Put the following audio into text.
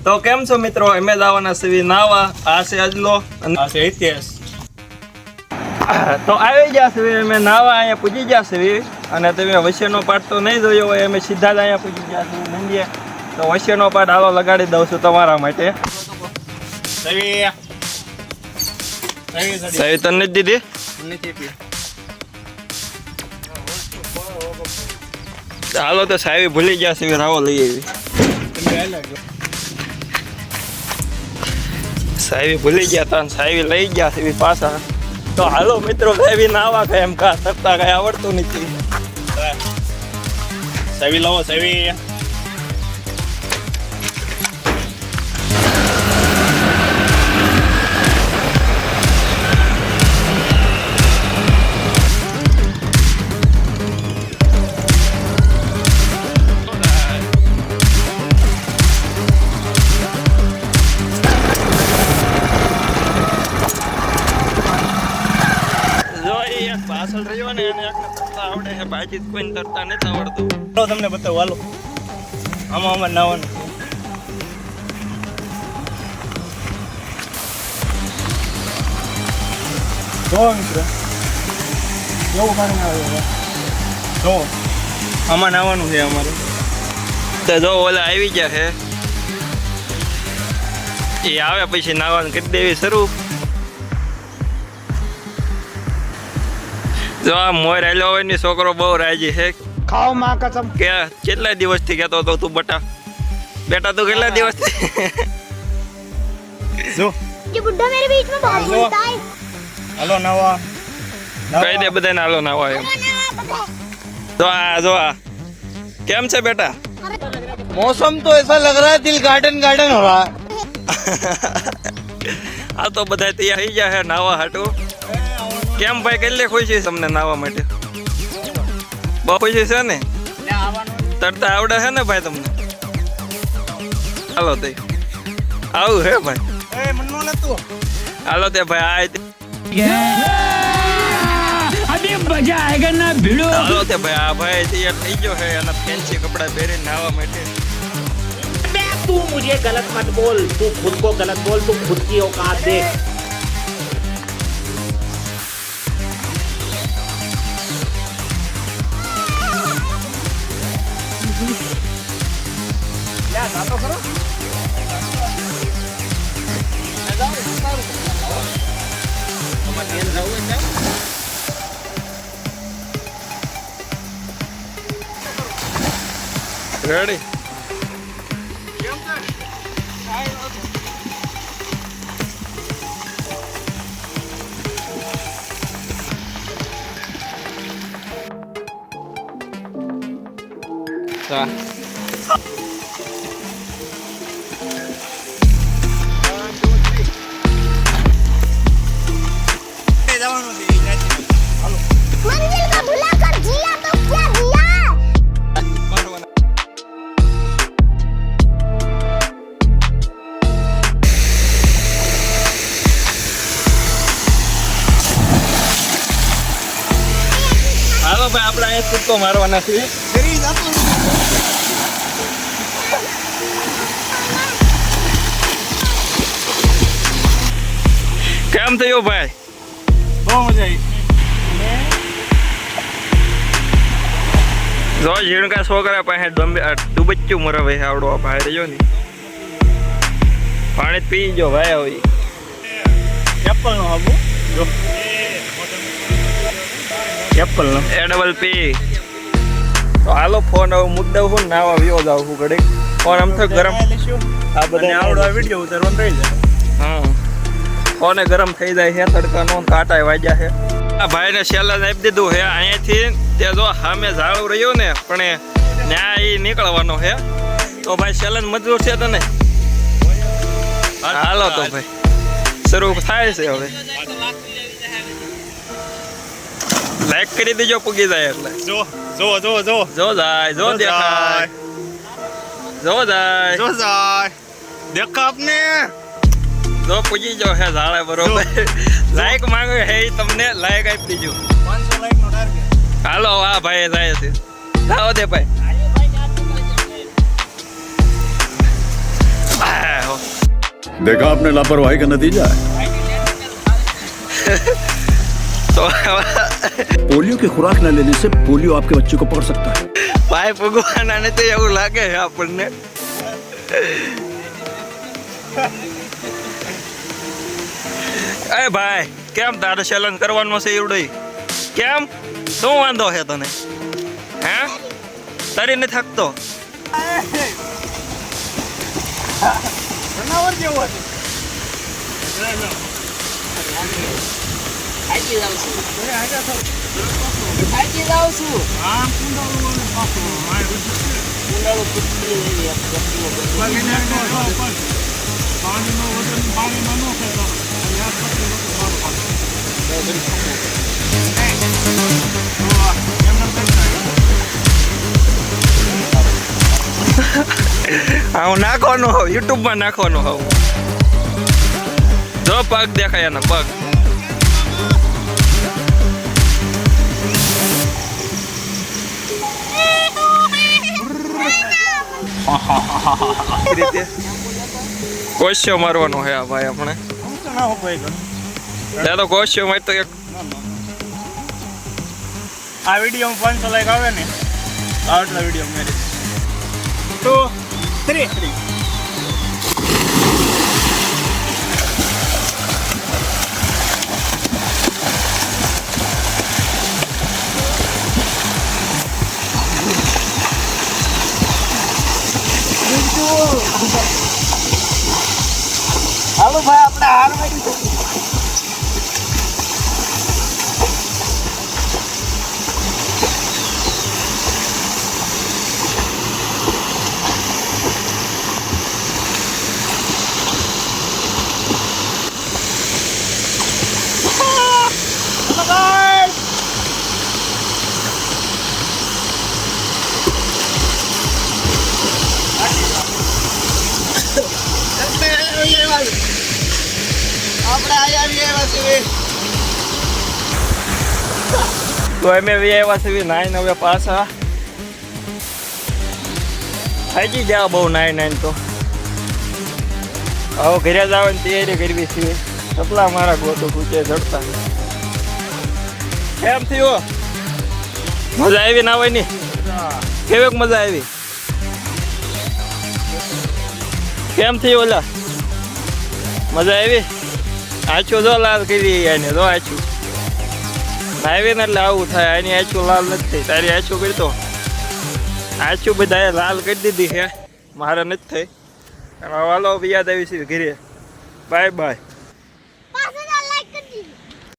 તો કેમ છો મિત્રો? અમે દાવાના સેવી નાવા. આ છે અજલો અને આ છે હિતેશ. તો આવી ગયા છે અમે નાવા, અહીંયા પૂજી ગયા છે અને તમે વચ્ચેનો પાઠ તો નહીં જોયો હોય, અમે સીધા જ અહીંયા પૂજી ગયા છે મંદિરે. તો વચ્ચેનો પાઠ હાલો લગાડી દઉં છું તમારા માટે. સહી તને નથી દીધી? હાલો તો સાહેબ ભૂલી ગયા છે, રાવો લઈ આવી. સાહેબ ભૂલી ગયા હતા, સાહેબ લઈ ગયા છે પાછા. તો હાલો મિત્રો, સાહેબ નાવા કઈ એમ કા તરતા કઈ આવડતું નથી. સાહેબ લાવો સાહેબ. પાછળ રહ્યો ને એને એકને તરતા આવડે છે, બાજી કોઈને તરતા નથી આવડતું. તમને બતાવો હાલો, આમાં આમાં નાવાનું. જો મિત્ર કેવું પાણી આવે, જો આમાં નાવાનું છે અમારે. તો જો ઓલા આવી ગયા છે, એ આવે પછી નાવાનું કરી દેવી શરૂ. જો આ મોર આલ્યો હોય ને છોકરો બહુ રાજી છે. ખાઓ માં કસમ કે કેટલા દિવસથી કહેતો હતો તું બેટા તું કેટલા દિવસથી? જો ये बुड्ढा मेरे बीच में बहुत बोलता है। હાલો નવા કહી દે બધાને હાલો નાવા એમ. તો આ કેમ છે બેટા? मौसम तो ऐसा लग रहा है दिल गार्डन गार्डन हो रहा है। આ તો બધા તૈયાર થઈ ગયા છે નાવા હાટું. કેમ ભાઈ, કેટલી ખુશી તમને નાવા માટે? બહુ ખુશી છે ને? તરતા આવડે છે ને ભાઈ તમને? હાલો તે આવું હે ભાઈ? હાલો તે ભાઈ अभी मजा आएगा ना भिड़ो। હાલો તે ભાઈ આ ભાઈ તૈયાર થઈ ગયો છે અને ફેન્સી કપડા પહેરીને નાવા માટે. तू मुझे गलत मत बोल, तू खुद को गलत बोल, तू खुद की औकात देख। રેડી? હા मंजिल का भुला कर जिया तो क्या जिया। હાલો ભાઈ આપણે અહીંયા કૂદકો મારવાના છીએ. કેમ થયું ભાઈ? બહુ મજા આવી. જો ઝીણકા છોકરા પાસે ડૂબચ્યું મરવે આવડો ભાઈ રહ્યો ને પાણી પી જો ભાઈ. હવે એપલ નો આબુ જો એપલ નો APP. તો હાલો ફોન હવે મૂકી દઉં છું, નાવા વ્યો જાઉં છું ઘડીક. ફોન આમ તો ગરમ આ બધા આવડો વિડીયો ઉતારવાનો રહી જાય. હા ફોને ગરમ થઈ જાય છે, તડકાનો કાંટા વાગ્યા છે. આ ભાઈને સેલન આપી દીધું છે અહીંયાથી. તે જો સામે ઝાડું રહ્યું ને પણ ત્યાં એ નીકળવાનો છે. તો ભાઈ સેલન મજૂર છે તને? હાલો તો ભાઈ શરૂ થાય છે હવે. લાઈક કરી દેજો પૂગી જાય એટલે. જો જો જો જો જો જાય, જો દેખાય, જો જાય, જો જાય દેખા આપને. જો પૂજી જો હે ઝાડે બરોબર. લાઈક માંગે હે તમને લાઈક આપી દીજો. 500 લાઈક નો ટાર્ગેટ. હાલો આ ભાઈ જાય છે, જાઓ દે ભાઈ. देखा आपने लापरवाही का नतीजा है તો पोलियो की खुराक न लेने से पोलियो आपके बच्चे को पकड़ सकता है ભાઈ ભગવાના ને તો એવું લાગે છે આપણને. એ ભાઈ કેમ તારે ચેલેન્જ કરવાનો છે એવડું? કેમ શું વાંધો છે તને? હે તારી નથી થાકતો? હા હું નાખવાનો હોઉં, યુટ્યુબમાં નાખવાનો હોઉં. જો પગ દેખાય એના પગ. રીતે કોશ્યો મારવાનો હે આ ભાઈ આપણે. ત્યાં તો કોશ્યો માર તો એક આ વિડીયો 500 લાઈક આવે ને આટલા વિડીયો મેરે 2 3 હાલો ભાઈ આપણે હાર મળી. તો અમે આવ્યા છીએ નાઈન હવે પાછા. થાકી ગયા બહુ નાઈન તો હવે ઘરે જવાની તૈયારી કરવી છીએ. કેટલા મારા ગોતો કૂચે ચડતા. કેમ થયો? મજા આવી નાવાની? કેવીક મજા આવી? કેમ થયું ઓલા? મજા આવી? આછું જો લાલ કરી એને જો આછું નાવી ને એટલે આવું થાય. એની આછું લાલ નથી થઈ, તારી આછું કરતો આછું બધાએ લાલ કરી દીધી છે, મારે નથી થઈ. હાલો યાદ આવી છે ઘરે. Bye bye.